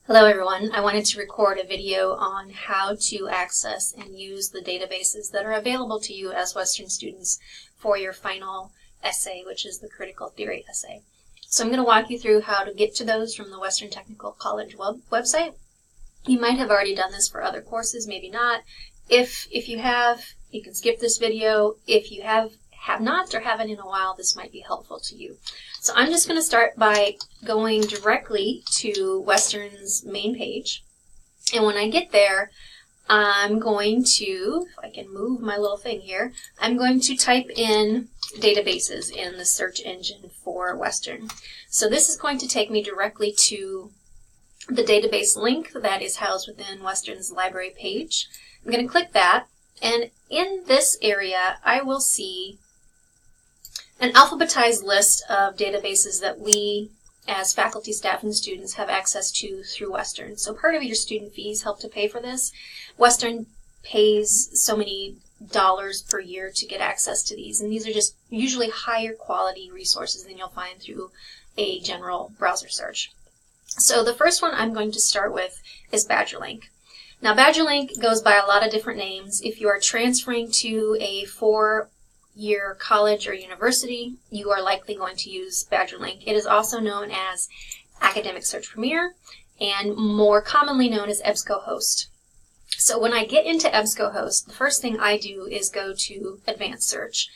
Hello everyone, I wanted to record a video on how to access and use the databases that are available to you as Western students for your final essay, which is the critical theory essay. So I'm going to walk you through how to get to those from the Western Technical College website. You might have already done this for other courses, maybe not. If you have, you can skip this video. If you have not or haven't in a while, this might be helpful to you. So I'm just going to start by going directly to Western's main page. And when I get there, I'm going to, if I can move my little thing here, I'm going to type in databases in the search engine for Western. So this is going to take me directly to the database link that is housed within Western's library page. I'm going to click that, and in this area I will see an alphabetized list of databases that we as faculty, staff, and students have access to through Western. So part of your student fees help to pay for this. Western pays so many dollars per year to get access to these, and these are just usually higher quality resources than you'll find through a general browser search. So the first one I'm going to start with is BadgerLink. Now BadgerLink goes by a lot of different names. If you are transferring to a four-year college or university, you are likely going to use BadgerLink. It is also known as Academic Search Premier and more commonly known as EBSCOhost. So when I get into EBSCOhost, the first thing I do is go to Advanced Search,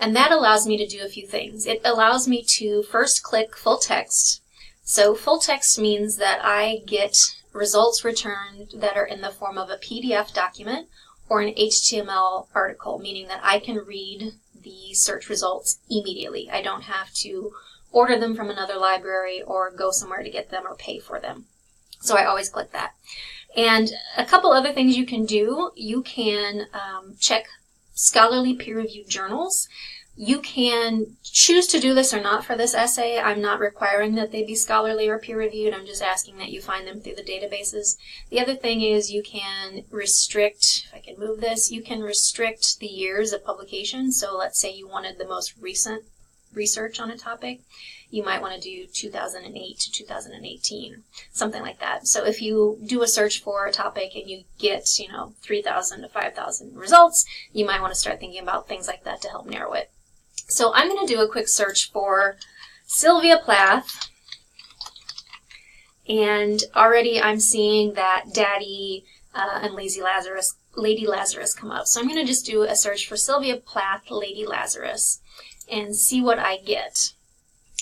and that allows me to do a few things. It allows me to first click full text. So full text means that I get results returned that are in the form of a PDF document or an HTML article, meaning that I can read the search results immediately. I don't have to order them from another library or go somewhere to get them or pay for them. So I always click that. And a couple other things you can do. You can check scholarly peer-reviewed journals. You can choose to do this or not for this essay. I'm not requiring that they be scholarly or peer-reviewed. I'm just asking that you find them through the databases. The other thing is you can restrict, if I can move this, you can restrict the years of publication. So let's say you wanted the most recent research on a topic. You might want to do 2008 to 2018, something like that. So if you do a search for a topic and you get, 3,000 to 5,000 results, you might want to start thinking about things like that to help narrow it. So I'm going to do a quick search for Sylvia Plath, and already I'm seeing that Daddy and Lady Lazarus come up. So I'm going to just do a search for Sylvia Plath, Lady Lazarus, and see what I get.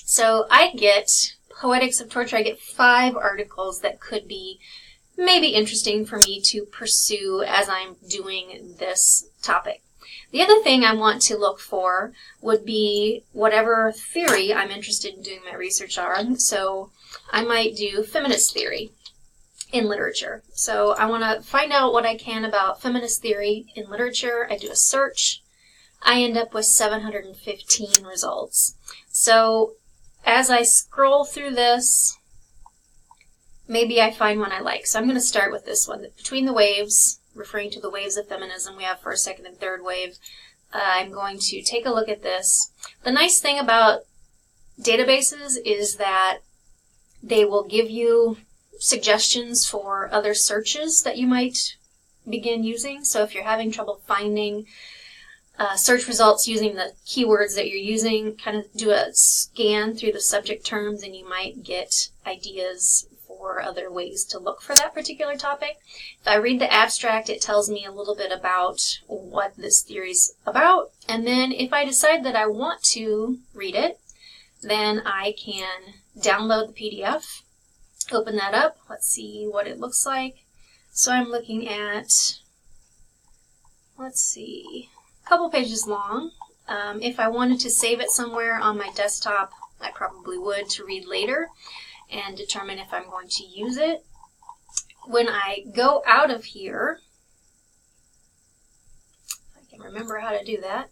So I get Poetics of Torture. I get 5 articles that could be maybe interesting for me to pursue as I'm doing this topic. The other thing I want to look for would be whatever theory I'm interested in doing my research on. So I might do feminist theory in literature. So I want to find out what I can about feminist theory in literature. I do a search. I end up with 715 results. So as I scroll through this, maybe I find one I like. So I'm going to start with this one, Between the Waves, referring to the waves of feminism. We have first, second, and third wave. I'm going to take a look at this. The nice thing about databases is that they will give you suggestions for other searches that you might begin using. So if you're having trouble finding search results using the keywords that you're using, kind of do a scan through the subject terms and you might get ideas for other ways to look for that particular topic. If I read the abstract, it tells me a little bit about what this theory's about, and then if I decide that I want to read it, then I can download the PDF, open that up, let's see what it looks like. So I'm looking at, let's see, a couple pages long. If I wanted to save it somewhere on my desktop, I probably would to read later and determine if I'm going to use it. When I go out of here, if I can remember how to do that,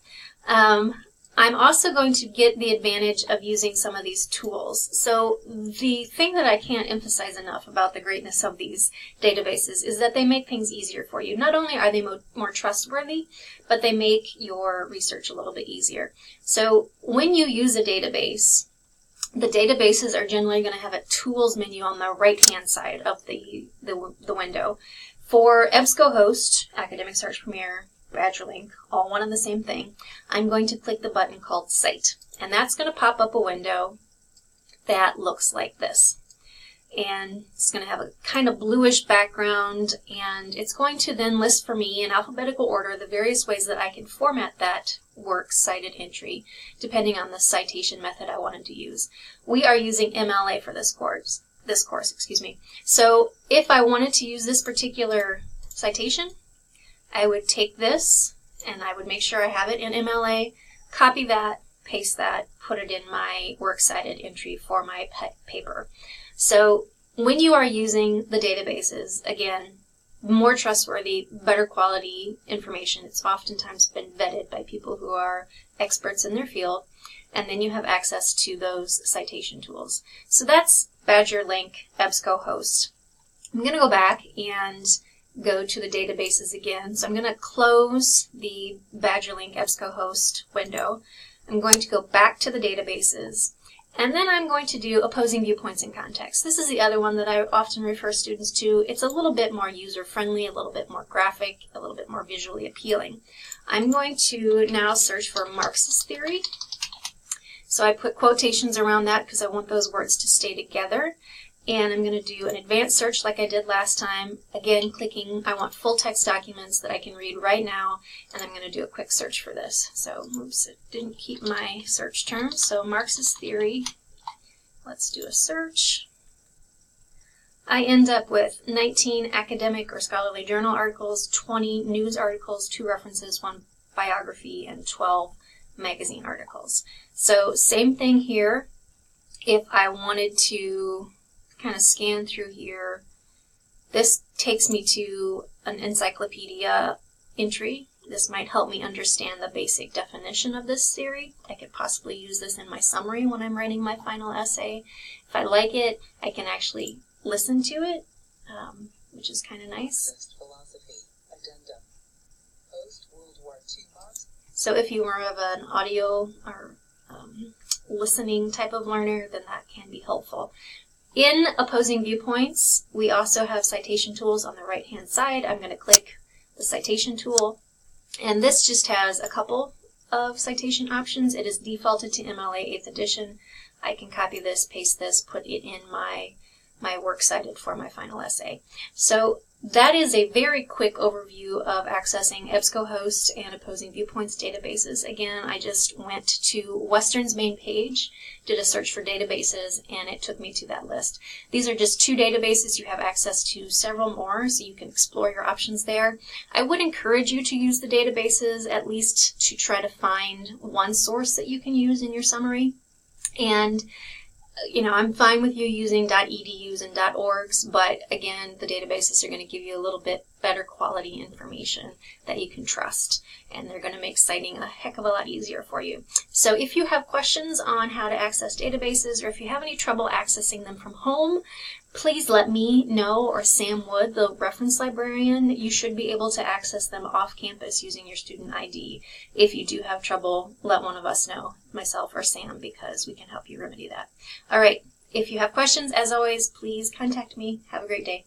I'm also going to get the advantage of using some of these tools. So the thing that I can't emphasize enough about the greatness of these databases is that they make things easier for you. Not only are they more trustworthy, but they make your research a little bit easier. So when you use a database, The databases are generally going to have a tools menu on the right-hand side of the window. For EBSCOhost, Academic Search Premier, BadgerLink, all one and the same thing, I'm going to click the button called Cite. And that's going to pop up a window that looks like this. And it's going to have a kind of bluish background, and it's going to then list for me in alphabetical order the various ways that I can format that works cited entry, depending on the citation method I wanted to use. We are using MLA for this course, So if I wanted to use this particular citation, I would take this, and I would make sure I have it in MLA, copy that, paste that, put it in my works cited entry for my paper. So when you are using the databases, again, more trustworthy, better quality information. It's oftentimes been vetted by people who are experts in their field, and then you have access to those citation tools. So that's BadgerLink EBSCOhost. I'm going to go back and go to the databases again. So I'm going to close the BadgerLink EBSCOhost window. I'm going to go back to the databases. And then I'm going to do opposing viewpoints in context. This is the other one that I often refer students to. It's a little bit more user-friendly, a little bit more graphic, a little bit more visually appealing. I'm going to now search for Marxist theory. So I put quotations around that because I want those words to stay together. And I'm going to do an advanced search like I did last time. Again, clicking, I want full text documents that I can read right now, and I'm going to do a quick search for this. So, oops, it didn't keep my search terms. So, Marxist theory. Let's do a search. I end up with 19 academic or scholarly journal articles, 20 news articles, 2 references, 1 biography, and 12 magazine articles. So, same thing here. If I wanted to kind of scan through here, this takes me to an encyclopedia entry. This might help me understand the basic definition of this theory. I could possibly use this in my summary when I'm writing my final essay. If I like it, I can actually listen to it, which is kind of nice. Philosophy, addendum. Post-World War II Marx. So if you were of an audio or listening type of learner, then that can be helpful. In opposing viewpoints, we also have citation tools on the right-hand side. I'm going to click the citation tool, and this just has a couple of citation options. It is defaulted to MLA 8th edition. I can copy this, paste this, put it in my works cited for my final essay. So that is a very quick overview of accessing EBSCOhost and opposing viewpoints databases. Again, I just went to Western's main page, did a search for databases, and it took me to that list. These are just 2 databases. You have access to several more, so you can explore your options there. I would encourage you to use the databases, at least to try to find one source that you can use in your summary. And I'm fine with you using .edus and .orgs, but again, the databases are going to give you a little bit better quality information that you can trust, and they're going to make citing a heck of a lot easier for you. So if you have questions on how to access databases, or if you have any trouble accessing them from home, please let me know, or Sam Wood, the reference librarian. You should be able to access them off campus using your student ID. If you do have trouble, let one of us know, myself or Sam, because we can help you remedy that. All right, if you have questions, as always, please contact me. Have a great day.